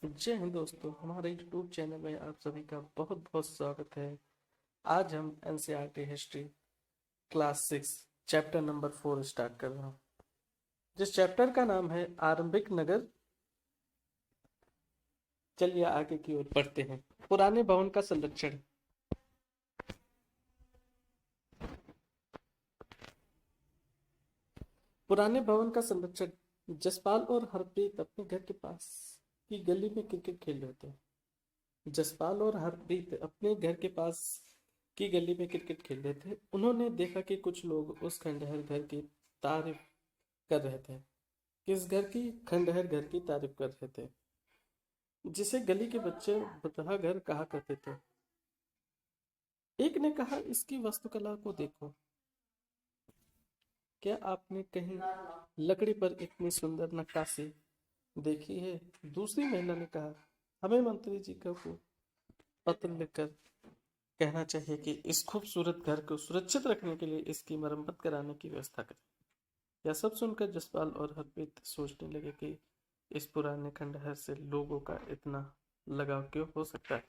जय हिंद दोस्तों, हमारे यूट्यूब चैनल में आप सभी का बहुत बहुत स्वागत है। आज हम NCERT history class 6 chapter number 4 start कर रहा हूँ, जिस चैप्टर का नाम है आरंभिक नगर। चलिए आगे की ओर बढ़ते हैं। पुराने भवन का संरक्षण। पुराने भवन का संरक्षण। जसपाल और हरप्रीत अपने घर के पास की गली में क्रिकेट खेल रहे थे। जसपाल और हरप्रीत अपने घर के पास की गली में क्रिकेट खेल रहे थे। उन्होंने देखा कि कुछ लोग उस खंडहर घर की तारीफ कर रहे थे। किस घर की? खंडहर घर की तारीफ कर रहे थे, जिसे गली के बच्चे बतहा घर कहा करते थे। एक ने कहा, इसकी वास्तुकला को देखो, क्या आपने कहीं लकड़ी पर इतनी सुंदर नक्काशी देखी है? दूसरी महिला ने कहा, हमें मंत्री जी को पत्र लिखकर कहना चाहिए कि इस खूबसूरत घर को सुरक्षित रखने के लिए इसकी मरम्मत कराने की व्यवस्था करें। यह सब सुनकर जसपाल और हरप्रीत सोचने लगे कि इस पुराने खंडहर से लोगों का इतना लगाव क्यों हो सकता है।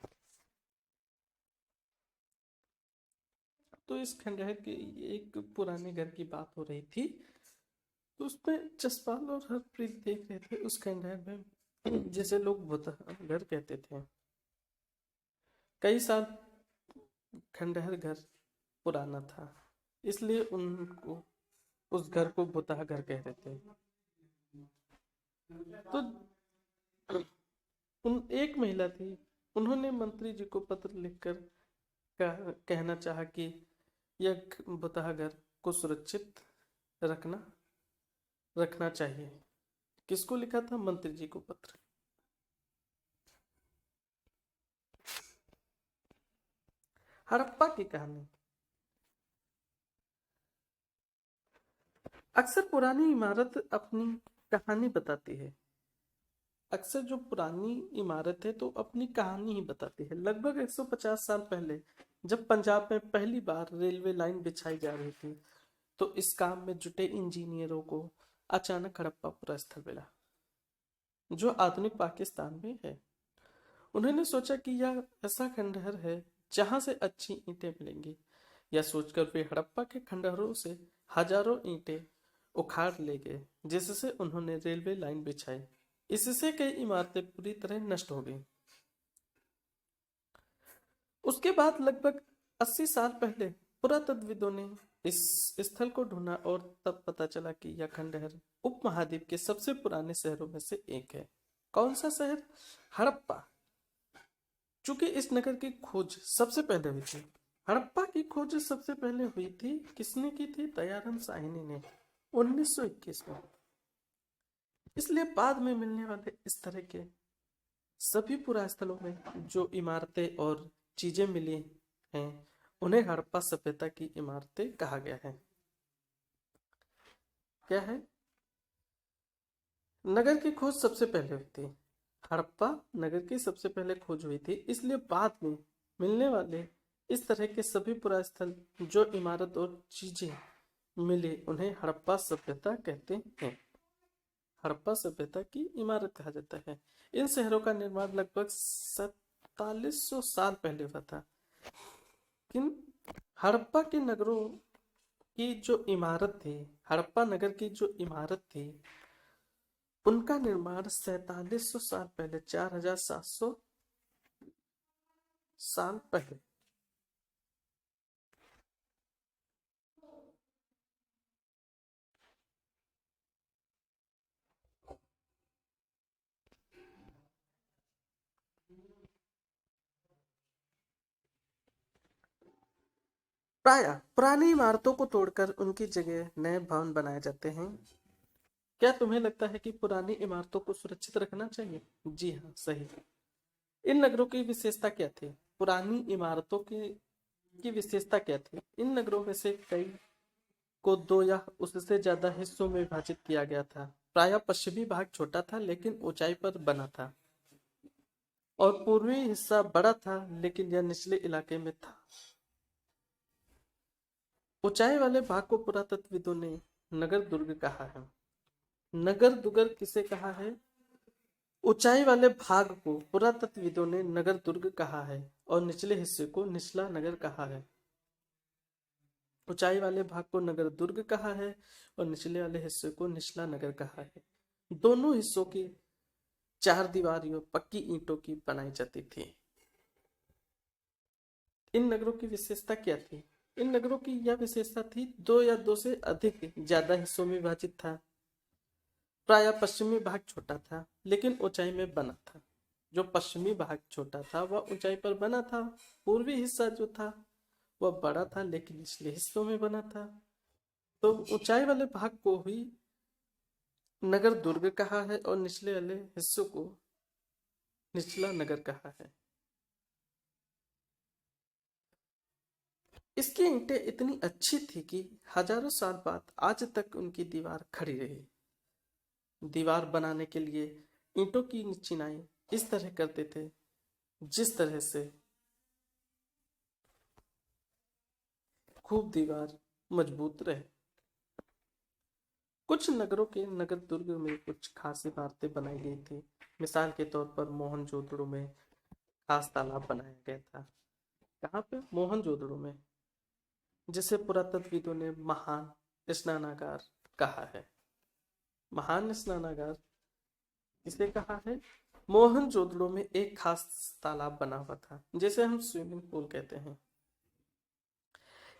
तो इस खंडहर के एक पुराने घर की बात हो रही थी। तो उसमें जसपाल और हरप्रीत देख रहे थे उस खंडहर में जैसे लोग भूतहा घर कहते थे। कई साल खंडहर घर पुराना था, इसलिए उनको उस घर को भूतहा घर कह रहे थे। तो एक महिला थी, उन्होंने मंत्री जी को पत्र लिखकर कहना चाहा कि यह भूतहा घर को सुरक्षित रखना रखना चाहिए। किसको लिखा था? मंत्री जी को पत्र। हड़प्पा की कहानी। अक्सर पुरानी इमारत अपनी कहानी बताती है। अक्सर जो पुरानी इमारत है तो अपनी कहानी ही बताती है। लगभग 150 साल पहले जब पंजाब में पहली बार रेलवे लाइन बिछाई जा रही थी, तो इस काम में जुटे इंजीनियरों को अचानक हड़प्पा स्थल मिला, जो आधुनिक पाकिस्तान में है। उन्होंने सोचा कि यह ऐसा खंडहर है जहां से अच्छी ईंटें मिलेंगी। यह सोचकर वे हड़प्पा के खंडहरों से हजारों ईंटें उखाड़ ले गए, जिससे उन्होंने रेलवे लाइन बिछाई। इससे कई इमारतें पूरी तरह नष्ट हो गईं। उसके बाद लगभग 80 साल पहले पुरातत्वविदों ने इस स्थल को ढूंढा और तब पता चला कि यह खंडहर उपमहाद्वीप के सबसे पुराने शहरों में से एक है। कौन सा शहर? हड़प्पा। चूंकि इस नगर की खोज सबसे पहले हुई थी, हड़प्पा की खोज सबसे पहले हुई थी। किसने की थी? दयाराम साहनी ने 1921 में। इसलिए बाद में मिलने वाले इस तरह के सभी पुरास्थलों में जो इमारतें और चीजें मिली हैं, उन्हें हड़प्पा सभ्यता की इमारतें कहा गया है। क्या है? नगर की खोज सबसे पहले हुई थी। हड़प्पा नगर की सबसे पहले खोज हुई थी, इसलिए बाद में मिलने वाले इस तरह के सभी पुरास्थल जो इमारत और चीजें मिली, उन्हें हड़प्पा सभ्यता कहते हैं। हड़प्पा सभ्यता की इमारत कहा जाता है। इन शहरों का निर्माण लगभग 4700 साल पहले हुआ था। किन हड़प्पा के नगरों की जो इमारत थी, हड़प्पा नगर की जो इमारत थी, उनका निर्माण 4700 साल पहले, 4700 साल पहले। प्राय पुरानी इमारतों को तोड़कर उनकी जगह नए भवन बनाए जाते हैं। क्या तुम्हें लगता है कि पुरानी इमारतों को सुरक्षित रखना चाहिए? जी हाँ, सही। इन नगरों की विशेषता क्या थी? पुरानी इमारतों की विशेषता क्या थी? इन नगरों में से कई को दो या उससे ज्यादा हिस्सों में विभाजित किया गया था। प्रायः पश्चिमी भाग छोटा था लेकिन ऊंचाई पर बना था, और पूर्वी हिस्सा बड़ा था लेकिन यह निचले इलाके में था। ऊंचाई वाले भाग को पुरातत्वविदों ने नगर दुर्ग कहा है। नगर दुर्ग किसे कहा है? ऊंचाई वाले भाग को पुरातत्वविदों ने नगर दुर्ग कहा है और निचले हिस्से को निचला नगर कहा है। ऊंचाई वाले भाग को नगर दुर्ग कहा है और निचले वाले हिस्से को निचला नगर कहा है। दोनों हिस्सों की चार दीवारियों पक्की ईंटों की बनाई जाती थी। इन नगरों की विशेषता क्या थी? इन नगरों की यह विशेषता थी, दो या दो से अधिक ज्यादा हिस्सों में विभाजित था। प्राय पश्चिमी भाग छोटा था लेकिन ऊंचाई में बना था। जो पश्चिमी भाग छोटा था वह ऊंचाई पर बना था। पूर्वी हिस्सा जो था वह बड़ा था लेकिन निचले हिस्सों में बना था। तो ऊंचाई वाले भाग को ही नगर दुर्ग कहा है और निचले वाले हिस्सों को निचला नगर कहा है। इसकी ईंटें इतनी अच्छी थी कि हजारों साल बाद आज तक उनकी दीवार खड़ी रही। दीवार बनाने के लिए ईंटों की चिनाई इस तरह करते थे जिस तरह से खूब दीवार मजबूत रहे। कुछ नगरों के नगर दुर्ग में कुछ खास इमारतें बनाई गई थी। मिसाल के तौर पर मोहनजोदड़ो में खास तालाब बनाया गया था। कहाँ पे? मोहनजोदड़ो में, जिसे पुरातत्वविदों ने महान स्नानागार कहा है। महान स्नानागार इसे कहा है। मोहनजोदड़ो में एक खास तालाब बना हुआ था जिसे हम स्विमिंग पूल कहते हैं।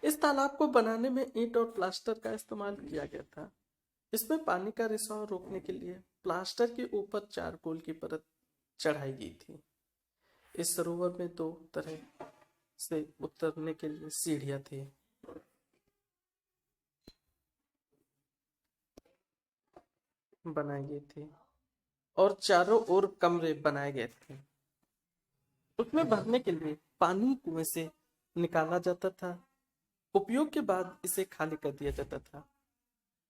इस तालाब को बनाने में ईंट और प्लास्टर का इस्तेमाल किया गया था। इसमें पानी का रिसाव रोकने के लिए प्लास्टर के ऊपर चारकोल की परत चढ़ाई गई थी। इस सरोवर में दो तरह से उतरने के लिए सीढ़ियां थी। बनाई गई थी और चारों ओर कमरे बनाए गए थे। उसमें भरने के लिए पानी कुएं से निकाला जाता था। उपयोग के बाद इसे खाली कर दिया जाता था।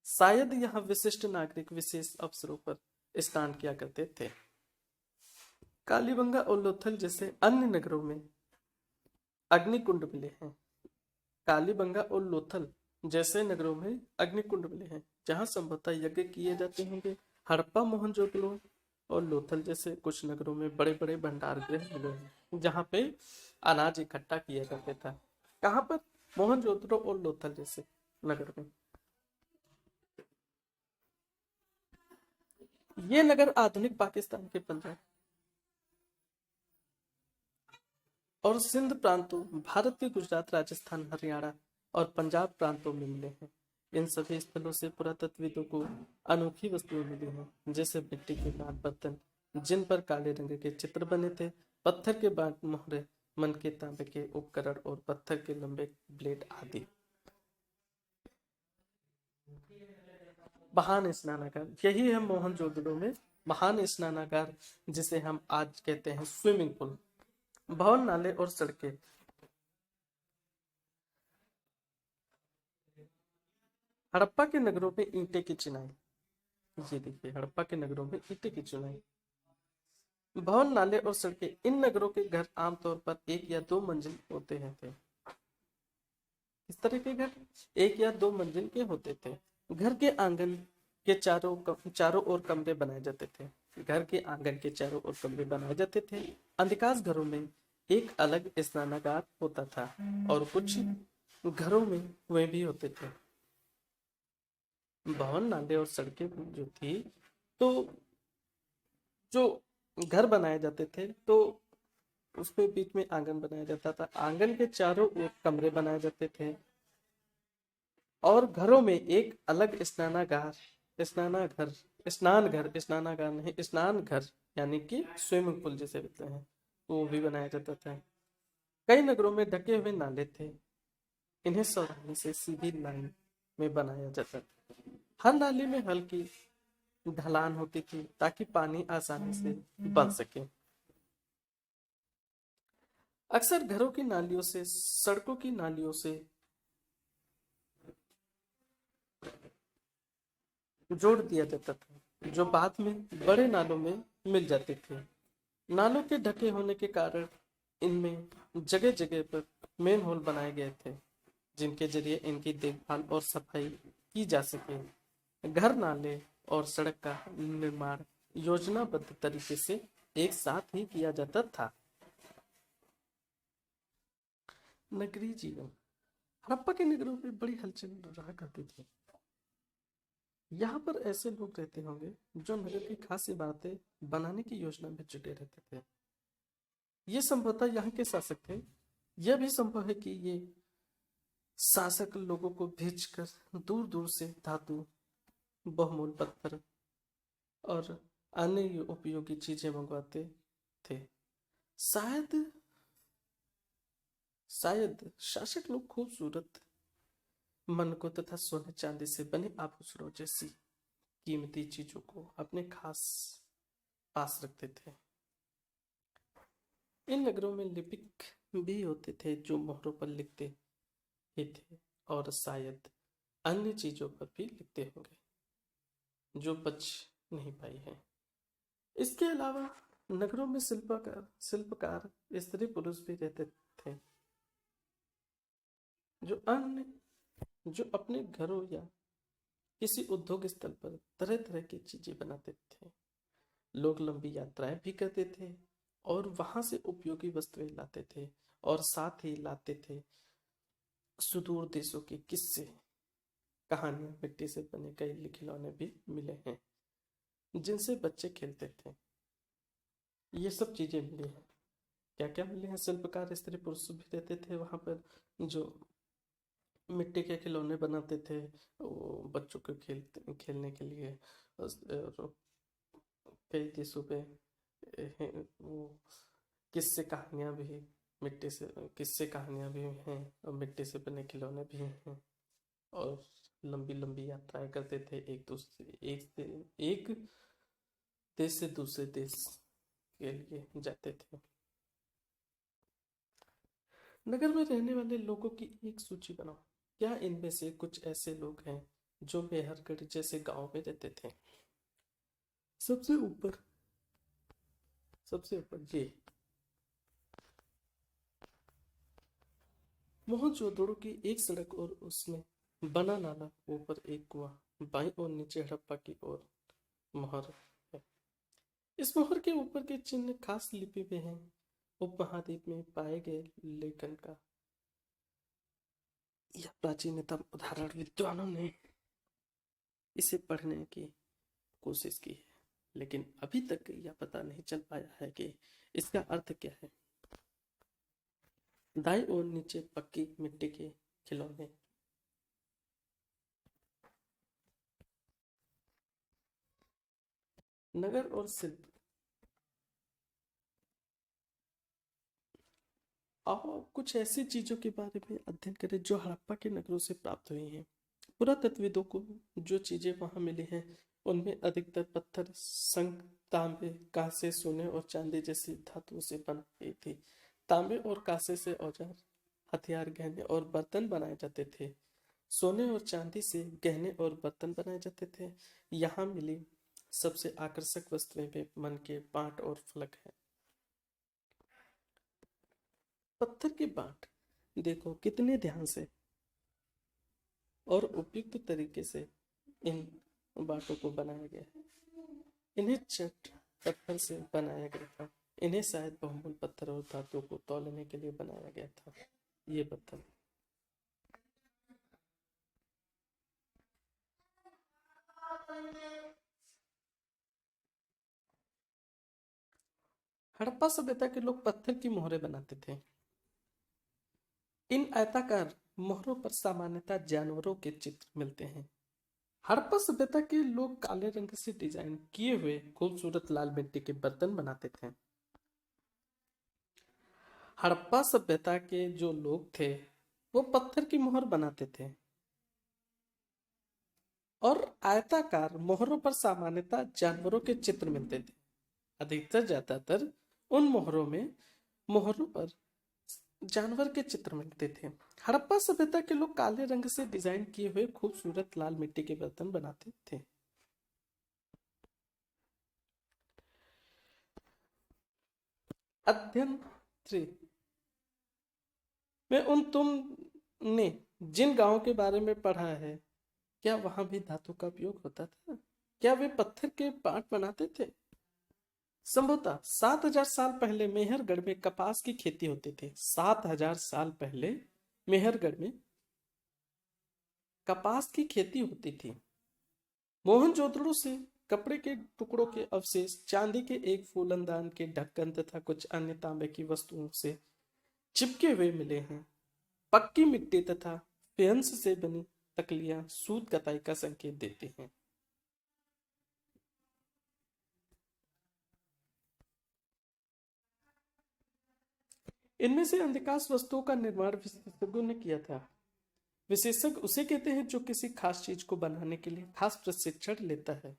शायद यहाँ विशिष्ट नागरिक विशेष अवसरों पर स्नान किया करते थे। कालीबंगा और लोथल जैसे अन्य नगरों में अग्निकुंड मिले हैं। कालीबंगा और लोथल जैसे नगरों में अग्निकुंड मिले हैं जहाँ संभवतः यज्ञ किए जाते होंगे। हड़प्पा, मोहनजोदड़ो और लोथल जैसे कुछ नगरों में बड़े बड़े भंडार गृह मिले हैं जहाँ पे अनाज इकट्ठा किया करते था। कहाँ पर? मोहनजोदड़ो और लोथल जैसे नगर में। ये नगर आधुनिक पाकिस्तान के पंजाब और सिंध प्रांतों, भारत के गुजरात, राजस्थान, हरियाणा और पंजाब प्रांतों में मिले हैं। इन सभी स्थलों से पुरातत्वविदों को अनोखी वस्तुएं मिली हैं, जैसे मिट्टी के नाग बर्तन जिन पर काले रंग के चित्र बने थे, पत्थर के बाट मोहरे, मन के तांबे के उपकरण और पत्थर के लंबे ब्लेड आदि। महान स्नानागार, यही है मोहनजोदड़ो में महान स्नानागार, जिसे हम आज कहते हैं स्विमिंग पूल। भवन, नाले और सड़कें। हड़प्पा के नगरों में ईंटे की चिनाई। ये देखिए, हड़प्पा के नगरों में ईंटे की चिनाई। भवन, नाले और सड़कें। इन नगरों के घर आमतौर पर एक या दो मंजिल होते हैं थे। इस तरह के घर एक या दो मंजिल के होते थे। घर के आंगन के चारों ओर कमरे बनाए जाते थे। घर के आंगन के चारों ओर कमरे बनाए जाते थे। अधिकांश घरों में एक अलग स्नानागार होता था और कुछ घरों में कुएं भी होते थे। भवन, नाले और सड़कें जो थी, तो जो घर बनाए जाते थे तो उसमें बीच में आंगन बनाया जाता था। आंगन के चारों ओर कमरे बनाए जाते थे और घरों में एक अलग स्नानागार, स्नानागार नहीं, स्नान घर यानी कि स्विमिंग पूल जिसे कहते हैं, वो भी बनाया जाता था। कई नगरों में ढके हुए नाले थे। इन्हें सावधानी से सीधी लाइन में बनाया जाता था। हर नाले में हल्की ढलान होती थी ताकि पानी आसानी से बह सके। अक्सर घरों की नालियों से सड़कों की नालियों से जोड़ दिया जाता था, जो बाद में बड़े नालों में मिल जाते थे। नालों के ढके होने के कारण इनमें जगह जगह पर मेन होल बनाए गए थे, जिनके जरिए इनकी देखभाल और सफाई की जा सके। घर, नाले और सड़क का निर्माण योजनाबद्ध तरीके से एक साथ ही किया जाता था। नगरीय जीवन। हड़प्पा के नगरों में बड़ी हलचल रहा करती थी। यहाँ पर ऐसे लोग रहते होंगे जो नगर की खास इमारतें बनाने की योजना में जुटे रहते थे। ये संभवतः यहाँ के शासक थे। यह भी संभव है कि ये शासक लोगों को भेजकर दूर दूर से धातु, बहुमूल्य पत्थर और अन्य उपयोगी चीजें मंगवाते थे। शायद शायद शासक लोग खूबसूरत मनकों तथा सोने चांदी से बने आभूषणों जैसी कीमती चीजों को अपने खास पास रखते थे। इन नगरों में लिपिक भी होते थे जो मोहरों पर लिखते ही थे और शायद अन्य चीजों पर भी लिखते होंगे जो बच नहीं पाई है। इसके अलावा नगरों में शिल्पकार स्त्री पुरुष भी रहते थे जो अपने घरों या किसी उद्योग स्थल पर तरह तरह की चीजें बनाते थे। लोग लंबी यात्राएं भी करते थे और वहां से उपयोगी वस्तुएं लाते थे और साथ ही लाते थे सुदूर देशों के किस्से, कहानियां, मिट्टी से बने कई खिलौने भी मिले हैं जिनसे बच्चे खेलते थे। ये सब चीजें मिली हैं। क्या क्या मिले हैं? शिल्पकार स्त्री पुरुष भी रहते थे वहां पर जो मिट्टी के खिलौने बनाते थे वो बच्चों को खेलने के लिए। और कई देशों पे वो किस्से कहानियां भी हैं और मिट्टी से बने खिलौने भी हैं और लंबी लंबी यात्राएं करते थे एक देश से दूसरे देश के लिए जाते थे। नगर में रहने वाले लोगों की एक सूची बनाओ। क्या इनमें से कुछ ऐसे लोग हैं जो मेहरगढ़ जैसे गांव में रहते थे? सबसे ऊपर ये मोहनजोदड़ो की एक सड़क और उसमें बना नाला, ऊपर एक कुआं, बाईं और नीचे हड़प्पा की ओर मोहर है। इस मोहर के ऊपर के चिन्ह खास लिपि में हैं। उपमहाद्वीप में पाए गए लेखन का यह प्राचीनतम उदाहरण विद्वानों ने इसे पढ़ने की कोशिश की है, लेकिन अभी तक यह पता नहीं चल पाया है कि इसका अर्थ क्या है। दाईं ओर नीचे पक्की मिट्टी के खिलौने, नगर और शिल्प। आओ कुछ ऐसी चीजों के बारे में अध्ययन करें जो हड़प्पा के नगरों से प्राप्त हुई हैं। पुरातत्वविदों को जो चीजें वहां मिली हैं उनमें अधिकतर पत्थर, शंख, तांबे, कांसे, सोने और चांदी जैसी धातुओं से बनाई गई थी। तांबे और कांसे से औजार, हथियार, गहने और बर्तन बनाए जाते थे। सोने और चांदी से गहने और बर्तन बनाए जाते थे। यहाँ मिली सबसे आकर्षक वस्तुएं में मन के पाट और फलक है। पत्थर के बाट देखो कितने ध्यान से और उपयुक्त तरीके से इन बाटों को बनाया गया है। इन्हें चट पत्थर से बनाया गया था। इन्हें शायद बहुमूल्य पत्थर और धातुओं को तौलने के लिए बनाया गया था। ये पत्थर हड़प्पा सभ्यता के लोग पत्थर की मोहरें बनाते थे। इन आयताकार मोहरों पर सामान्यतः जानवरों के चित्र मिलते हैं। हड़प्पा सभ्यता के लोग काले रंग से डिजाइन किए हुए खूबसूरत लाल मिट्टी के बर्तन बनाते थे। हड़प्पा सभ्यता के जो लोग थे वो पत्थर की मोहर बनाते थे और आयताकार मोहरों पर सामान्यतः जानवरों के चित्र मिलते थे। अधिकतर ज्यादातर उन मोहरों पर जानवर के चित्र मिलते थे। हड़प्पा सभ्यता के लोग काले रंग से डिजाइन किए हुए खूबसूरत लाल मिट्टी के बर्तन बनाते थे। अध्ययन 3 में तुमने जिन गांवों के बारे में पढ़ा है, क्या वहां भी धातु का उपयोग होता था? क्या वे पत्थर के पाट बनाते थे? संभवतः 7,000 साल पहले मेहरगढ़ में कपास की खेती होती थी। 7,000 साल पहले मेहरगढ़ में कपास की खेती होती थी। मोहनजोदड़ो से कपड़े के टुकड़ों के अवशेष, चांदी के एक फूलदान के ढक्कन तथा कुछ अन्य तांबे की वस्तुओं से चिपके हुए मिले हैं। पक्की मिट्टी तथा फेंस से बनी तकलियां सूत कताई का संकेत देती हैं। इनमें से अधिकांश वस्तुओं का निर्माण विशेषज्ञों ने किया था। विशेषज्ञ उसे कहते हैं जो किसी खास चीज को बनाने के लिए खास प्रशिक्षण लेता है।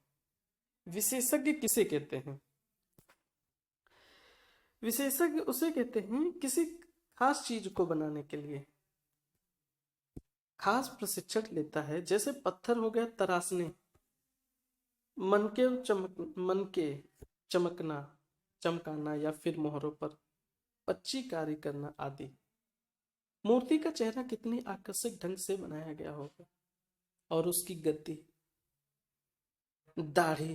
विशेषज्ञ किसे कहते हैं? विशेषज्ञ उसे कहते हैं किसी खास चीज को बनाने के लिए खास प्रशिक्षण लेता है। जैसे पत्थर हो गया तराशने, मन के चमकना, चमकाना या फिर मोहरों पर पच्ची कारी करना आदि। मूर्ति का चेहरा कितनी आकर्षक ढंग से बनाया गया होगा और उसकी गद्दी, दाढ़ी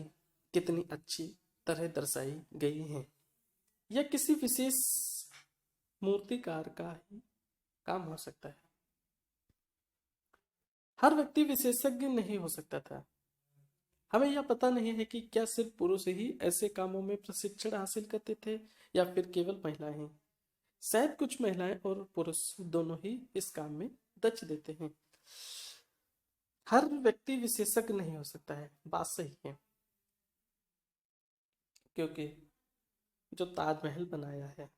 कितनी अच्छी तरह दर्शाई गई है। यह किसी विशेष मूर्तिकार का ही काम हो सकता है। हर व्यक्ति विशेषज्ञ नहीं हो सकता था। हमें यह पता नहीं है कि क्या सिर्फ पुरुष ही ऐसे कामों में प्रशिक्षण हासिल करते थे या फिर केवल महिलाएं ही। शायद कुछ महिलाएं और पुरुष दोनों ही इस काम में दक्ष देते हैं। हर व्यक्ति विशेषज्ञ नहीं हो सकता है, बात सही है। क्योंकि जो ताजमहल बनाया है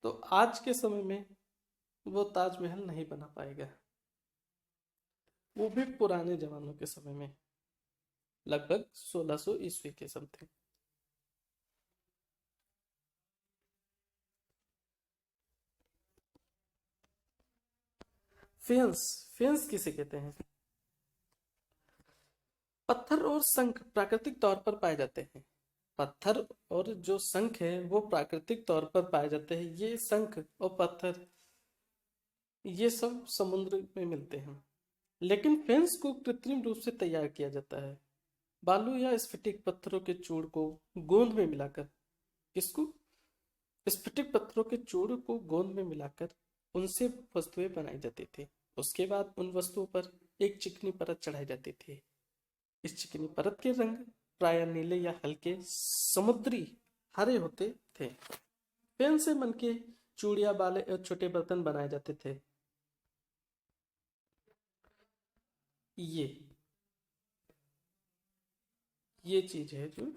तो आज के समय में वो ताजमहल नहीं बना पाएगा, वो भी पुराने जमानों के समय में, लगभग 1600 ईस्वी के समथिंग। फेंस, फेंस किसे कहते हैं? पत्थर और शंख प्राकृतिक तौर पर पाए जाते हैं। पत्थर और जो शंख है वो प्राकृतिक तौर पर पाए जाते हैं। ये शंख और पत्थर ये सब समुद्र में मिलते हैं। लेकिन फेंस को कृत्रिम रूप से तैयार किया जाता है। बालू या स्फटिक पत्थरों के चूड़ को गोंद में मिलाकर, किसको? स्फटिक पत्थरों के चूड़ को गोंद में मिलाकर उनसे वस्तुएं बनाई जाती थी। उसके बाद उन वस्तुओं पर एक चिकनी परत चढ़ाई जाती थी। इस चिकनी परत के रंग प्राय नीले या हल्के समुद्री हरे होते थे। पेन से मन के चूड़िया, बाले और छोटे बर्तन बनाए जाते थे। ये ये चीज है जो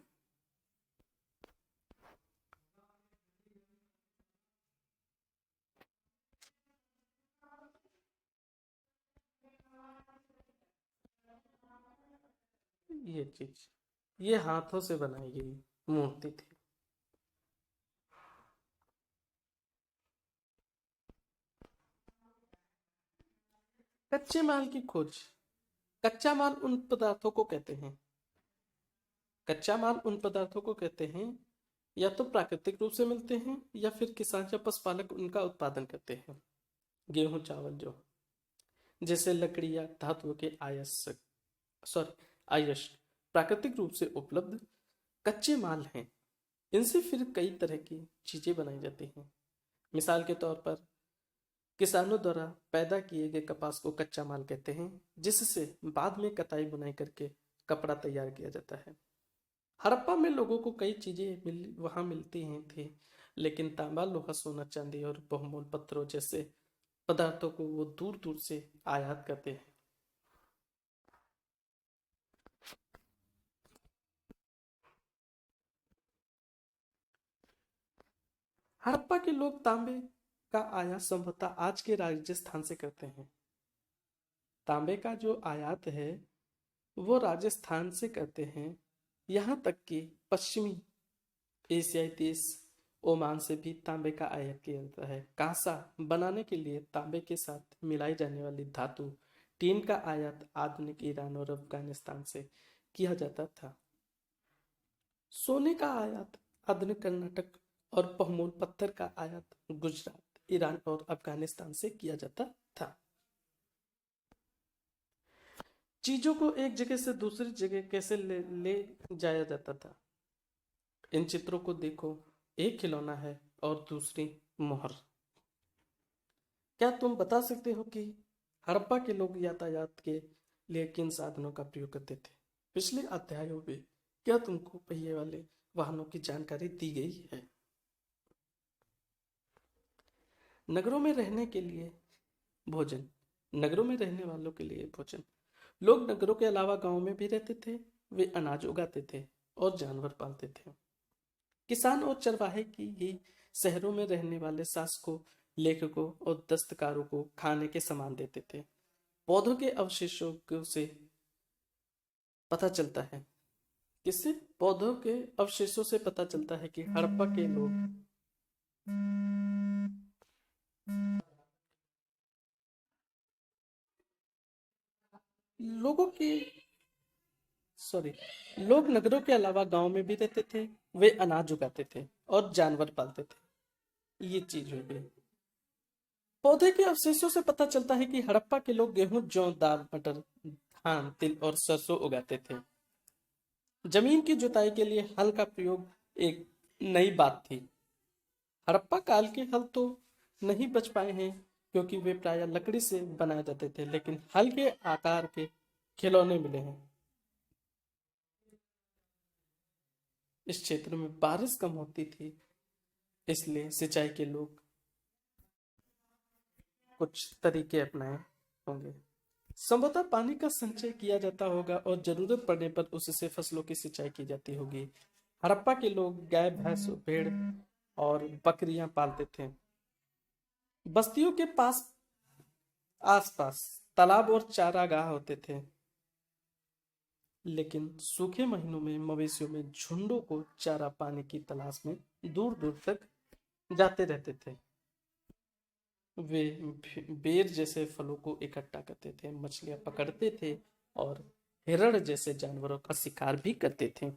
ये चीज ये हाथों से बनाई गई मूर्ति थी। कच्चे माल की खोज। कच्चा माल उन पदार्थों को कहते हैं कच्चा माल उन पदार्थों को कहते हैं या तो प्राकृतिक रूप से मिलते हैं या फिर किसान या पशुपालक उनका उत्पादन करते हैं। गेहूं, चावल जो, जैसे लकड़ी या धातुओं के आयश प्राकृतिक रूप से उपलब्ध कच्चे माल हैं। इनसे फिर कई तरह की चीजें बनाई जाती हैं। मिसाल के तौर पर किसानों द्वारा पैदा किए गए कपास को कच्चा माल कहते हैं, जिससे बाद में कताई बुनाई करके कपड़ा तैयार किया जाता है। हड़प्पा में लोगों को कई चीजें वहां मिलती हैं थी, लेकिन तांबा, लोहा, सोना, चांदी और बहुमूल्य पत्थरों जैसे पदार्थों को वो दूर दूर से आयात करते हैं। हड़प्पा के लोग तांबे का आयात संभवतः आज के राजस्थान से करते हैं। तांबे का जो आयात है वो राजस्थान से करते हैं। यहाँ तक कि पश्चिमी एशियाई देश ओमान से भी तांबे का आयात किया जाता है। कांसा बनाने के लिए तांबे के साथ मिलाई जाने वाली धातु टीन का आयात आधुनिक ईरान और अफगानिस्तान से किया जाता था। सोने का आयात आधुनिक कर्नाटक और बहुमूल्य पत्थर का आयात गुजरात, ईरान और अफगानिस्तान से किया जाता था। चीजों को एक जगह से दूसरी जगह कैसे ले जाया जाता था? इन चित्रों को देखो, एक खिलौना है और दूसरी मोहर। क्या तुम बता सकते हो कि हड़प्पा के लोग यातायात के लिए किन साधनों का प्रयोग करते थे? पिछले अध्यायों में क्या तुमको पहिए वाले वाहनों की जानकारी दी गई है? नगरों में रहने के लिए भोजन। नगरों में रहने वालों के लिए भोजन। लोग नगरों के अलावा गांव में भी रहते थे। वे अनाज उगाते थे और जानवर पालते थे। किसान और चरवाहे की ही शहरों में रहने वाले शासकों, लेखकों और दस्तकारों को खाने के सामान देते थे। पौधों के अवशेषों से पता चलता है, किससे? पौधों के अवशेषों से पता चलता है कि हड़प्पा के लोगों के सॉरी लोग नगरों के अलावा गांव में भी रहते थे। वे अनाज उगाते थे और जानवर पालते थे। ये चीज हो गई। पौधे के अवशेषों से पता चलता है कि हड़प्पा के लोग गेहूं, जौ, दाल, मटर, धान, तिल और सरसों उगाते थे। जमीन की जुताई के लिए हल का प्रयोग एक नई बात थी। हड़प्पा काल के हल तो नहीं बच पाए हैं क्योंकि वे प्रायः लकड़ी से बनाए जाते थे, लेकिन हल के आकार के खिलौने मिले हैं। इस क्षेत्र में बारिश कम होती थी, इसलिए सिंचाई के लोग कुछ तरीके अपनाए होंगे। संभवतः पानी का संचय किया जाता होगा और जरूरत पड़ने पर उससे फसलों की सिंचाई की जाती होगी। हड़प्पा के लोग गाय, भैंस, भेड़ और बकरियां पालते थे। बस्तियों के पास आसपास तालाब और चारागाह होते थे, लेकिन सूखे महीनों में मवेशियों में झुंडों को चारा पाने की तलाश में दूर दूर तक जाते रहते थे। वे बेर जैसे फलों को इकट्ठा करते थे, मछलियां पकड़ते थे और हिरण जैसे जानवरों का शिकार भी करते थे।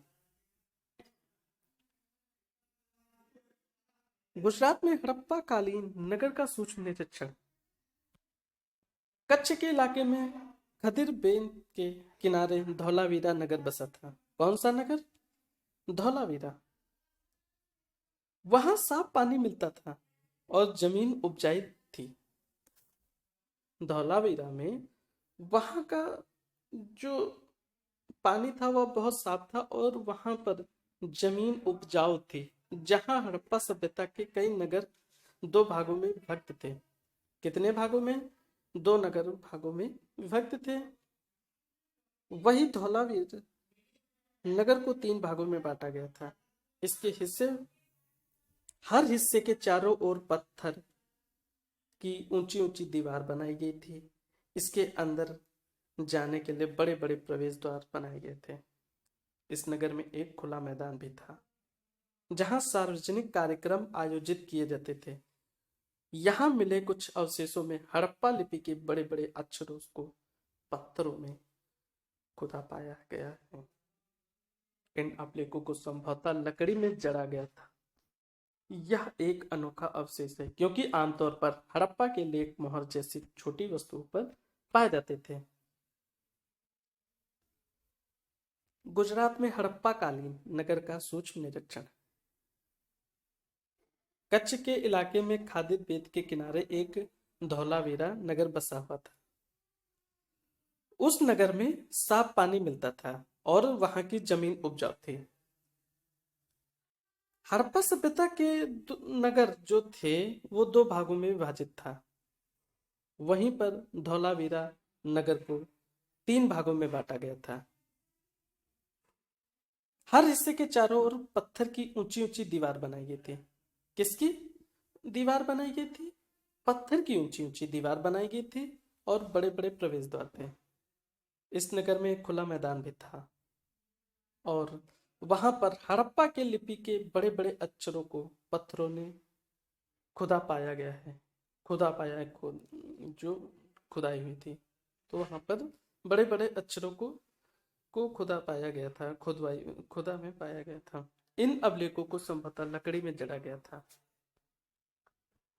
गुजरात में हड़प्पा कालीन नगर का सूक्ष्म निरीक्षण। कच्छ के इलाके में खदिर बेन के किनारे धौलावीरा नगर बसा था। कौन सा नगर? धौलावीरा। वहां साफ पानी मिलता था और जमीन उपजाऊ थी। धौलावीरा में वहां का जो पानी था वह बहुत साफ था और वहां पर जमीन उपजाऊ थी। जहां हड़प्पा सभ्यता के कई नगर दो भागों में विभक्त थे। कितने भागों में? दो नगर भागों में विभक्त थे। वही धौलावीर नगर को तीन भागों में बांटा गया था। इसके हिस्से, हर हिस्से के चारों ओर पत्थर की ऊंची ऊंची दीवार बनाई गई थी। इसके अंदर जाने के लिए बड़े बड़े प्रवेश द्वार बनाए गए थे। इस नगर में एक खुला मैदान भी था जहां सार्वजनिक कार्यक्रम आयोजित किए जाते थे। यहाँ मिले कुछ अवशेषों में हड़प्पा लिपि के बड़े बड़े अक्षरों को पत्थरों में खुदा पाया गया है। इन अभिलेखों को संभवतः लकड़ी में जड़ा गया था। यह एक अनोखा अवशेष है क्योंकि आमतौर पर हड़प्पा के लेख मोहर जैसी छोटी वस्तुओं पर पाए जाते थे। गुजरात में हड़प्पा कालीन नगर का सूक्ष्म निरीक्षण। कच्छ के इलाके में खादिर बेद के किनारे एक धौलावीरा नगर बसा हुआ था। उस नगर में साफ पानी मिलता था और वहां की जमीन उपजाऊ थी। हड़प्पा सभ्यता के नगर जो थे वो दो भागों में विभाजित था। वहीं पर धौलावीरा नगर को तीन भागों में बांटा गया था। हर हिस्से के चारों ओर पत्थर की ऊंची ऊंची दीवार बनाई गई थी। किसकी दीवार बनाई गई थी? पत्थर की ऊंची ऊंची दीवार बनाई गई थी और बड़े बड़े प्रवेश द्वार थे। इस नगर में एक खुला मैदान भी था और वहां पर हड़प्पा के लिपि के बड़े बड़े अक्षरों को पत्थरों ने खुदा पाया गया है। खुदा पाया है, जो खुदाई हुई थी, तो वहां पर बड़े बड़े अक्षरों को खुदा पाया गया था, खुदा में पाया गया था। इन अभिलेखों को संभवतः लकड़ी में जड़ा गया था।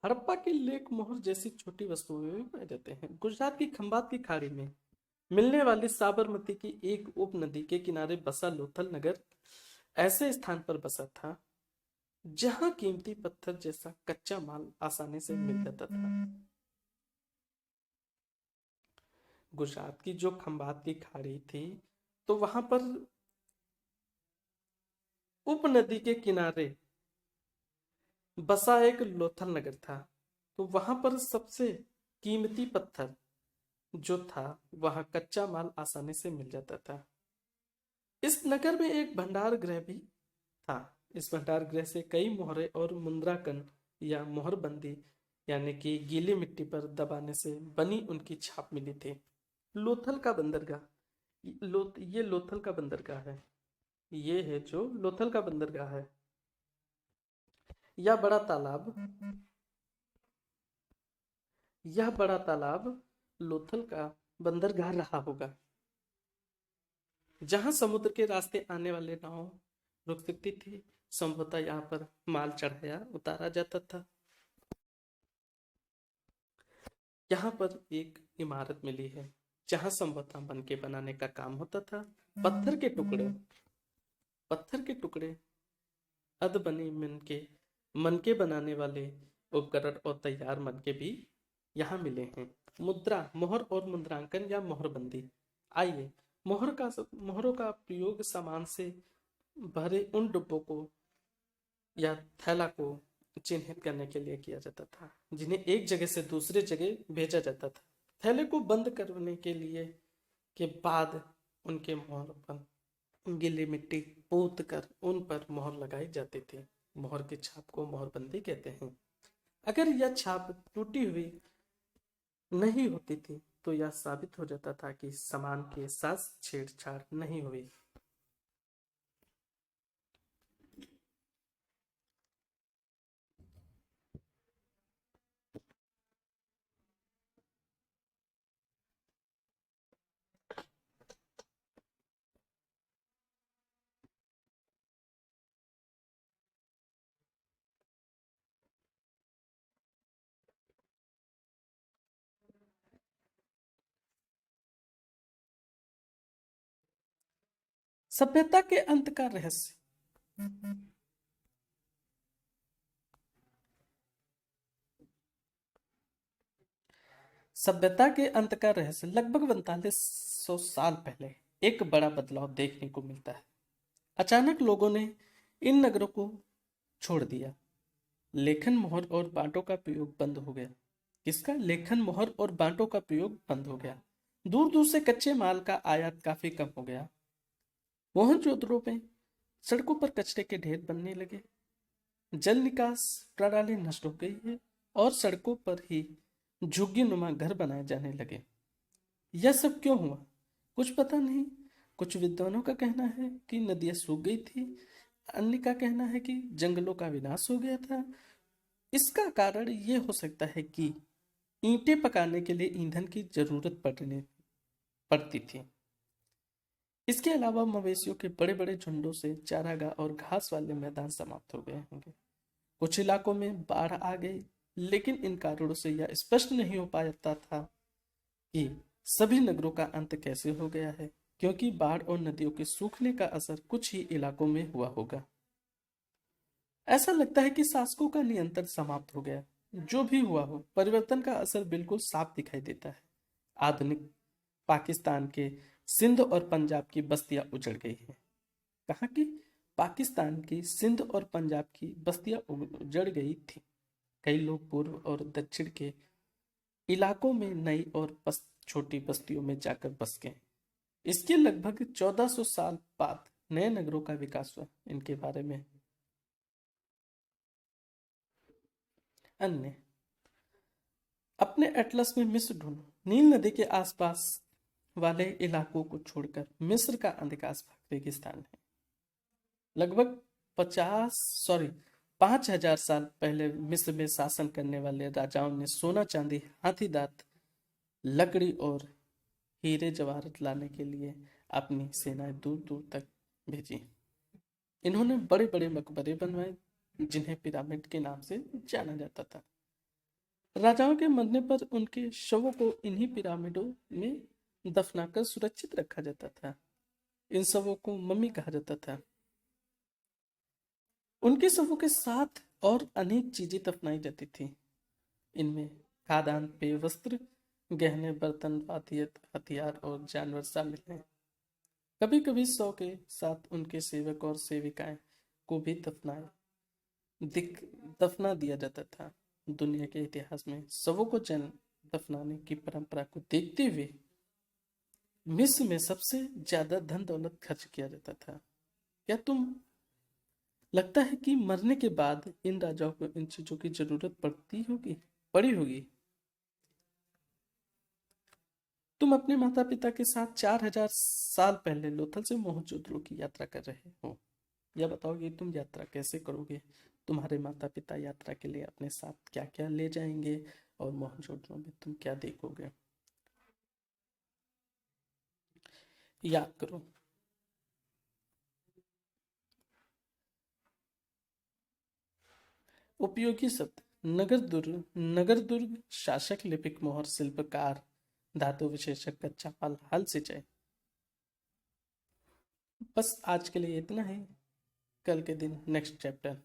हड़प्पा के लेख मोहर जैसी छोटी वस्तुओं में भी पाए जाते हैं। गुजरात की खंबात की खाड़ी में मिलने वाली साबरमती की एक उप नदी के किनारे बसा लोथल नगर ऐसे स्थान पर बसा था जहां कीमती पत्थर जैसा कच्चा माल आसानी से मिल जाता था। गुजरात की जो खंभात की खाड़ी थी, तो वहां पर उपनदी के किनारे बसा एक लोथल नगर था। तो वहां पर सबसे कीमती पत्थर जो था, वहां कच्चा माल आसानी से मिल जाता था। इस नगर में एक भंडार गृह भी था। इस भंडार गृह से कई मोहरे और मुद्रांकन या मोहरबंदी, यानी कि गीली मिट्टी पर दबाने से बनी उनकी छाप मिली थी। लोथल का बंदरगाह, ये लोथल का बंदरगाह है। ये है जो लोथल का बंदरगाह है। यह बड़ा तालाब यह बड़ा तालाब लोथल का बंदरगाह रहा होगा, जहां समुद्र के रास्ते आने वाले नाव रुक सकती थी। संभवतः यहाँ पर माल चढ़ाया उतारा जाता था। यहाँ पर एक इमारत मिली है जहां संभवतः मनके बनाने का काम होता था। पत्थर के टुकड़े पत्थर के टुकड़े अध बने मनके बनाने वाले उपकरण और तैयार मनके भी यहाँ मिले हैं। मुद्रा, मोहर और मुद्रांकन या मोहरबंदी। आइए, मोहरों का प्रयोग सामान से भरे उन डिब्बों को या थैला को चिन्हित करने के लिए किया जाता था, जिन्हें एक जगह से दूसरे जगह भेजा जाता था। थैले को बंद करने के लिए के बाद उनके मोहर पर गीली मिट्टी पोत कर उन पर मोहर लगाई जाती थी। मोहर की छाप को मोहरबंदी कहते हैं। अगर यह छाप टूटी हुई नहीं होती थी तो यह साबित हो जाता था कि सामान के साथ छेड़छाड़ नहीं हुई। सभ्यता के अंत का रहस्य। सभ्यता के अंत का रहस्य लगभग 4500 साल पहले एक बड़ा बदलाव देखने को मिलता है। अचानक लोगों ने इन नगरों को छोड़ दिया। लेखन, मोहर और बांटों का प्रयोग बंद हो गया। किसका? लेखन, मोहर और बांटों का प्रयोग बंद हो गया। दूर दूर से कच्चे माल का आयात काफी कम हो गया। मोहनजोदड़ो में सड़कों पर कचरे के ढेर बनने लगे। जल निकास प्रणाली नष्ट हो गई है और सड़कों पर ही झुग्गी नुमा घर बनाए जाने लगे। यह सब क्यों हुआ? कुछ पता नहीं। कुछ विद्वानों का कहना है कि नदियां सूख गई थी। अन्य का कहना है कि जंगलों का विनाश हो गया था। इसका कारण यह हो सकता है कि ईंटें पकाने के लिए ईंधन की जरूरत पड़ती थी। इसके अलावा मवेशियों के बड़े बड़े झुंडों से चारागाह और घास वाले मैदान समाप्त हो गए होंगे। कुछ इलाकों में बाढ़ आ गई, लेकिन इन कारणों से यह स्पष्ट नहीं हो पाता था कि सभी नगरों का अंत कैसे हो गया है, क्योंकि बाढ़ और नदियों के सूखने का असर कुछ ही इलाकों में हुआ होगा। ऐसा लगता है कि शासकों का नियंत्रण समाप्त हो गया। जो भी हुआ हो, परिवर्तन का असर बिल्कुल साफ दिखाई देता है। आधुनिक पाकिस्तान के सिंध और पंजाब की बस्तियां उजड़ गई हैं। कहाँ की? पाकिस्तान की सिंध और पंजाब की बस्तियां उजड़ गई थी। कई लोग पूर्व और दक्षिण के इलाकों में नई और छोटी बस्तियों में जाकर बस गए। इसके लगभग 1400 साल बाद नए नगरों का विकास हुआ। इनके बारे में अन्य अपने एटलस में मिस्र ढूंढो। नील नदी के आसपास वाले इलाकों को छोड़कर मिस्र का अधिकांश भाग रेगिस्तान है। लगभग 5000 साल पहले मिस्र में शासन करने वाले राजाओं ने सोना, चांदी, हाथी दांत, लकड़ी और हीरे जवाहरात लाने के लिए अपनी सेनाएं दूर दूर तक भेजी। इन्होंने बड़े बड़े मकबरे बनवाए जिन्हें पिरामिड के नाम से जाना जाता था। राजाओं के मरने पर उनके शवों को इन्हीं पिरामिडों में दफनाकर सुरक्षित रखा जाता था। इन शवों को मम्मी कहा जाता था। उनके शवों के साथ और अनेक चीजें दफनाई जाती थी। इनमें खाद्यान्न, पेय, वस्त्र, गहने, बर्तन, वाद्य, हथियार और जानवर शामिल हैं। कभी कभी शव के साथ उनके सेवक और सेविकाएं को भी दिख दफना दिया जाता था। दुनिया के इतिहास में शवों को जल दफनाने की परंपरा को देखते हुए मिस्र में सबसे ज्यादा धन दौलत खर्च किया जाता था। क्या तुम लगता है कि मरने के बाद इन राजाओं को इन चीजों की जरूरत पड़ी होगी? तुम अपने माता पिता के साथ 4000 साल पहले लोथल से मोहनजोदड़ो की यात्रा कर रहे हो। यह बताओ कि तुम यात्रा कैसे करोगे? तुम्हारे माता पिता यात्रा के लिए अपने साथ क्या क्या ले जाएंगे और मोहनजोदड़ो में तुम क्या देखोगे? याद करो। उपयोगी शब्द: नगर दुर्ग, शासक, लिपिक, मोहर, शिल्पकार, धातु विशेषक, कच्चा माल, हल, सिंचाई। बस आज के लिए इतना ही। कल के दिन नेक्स्ट चैप्टर।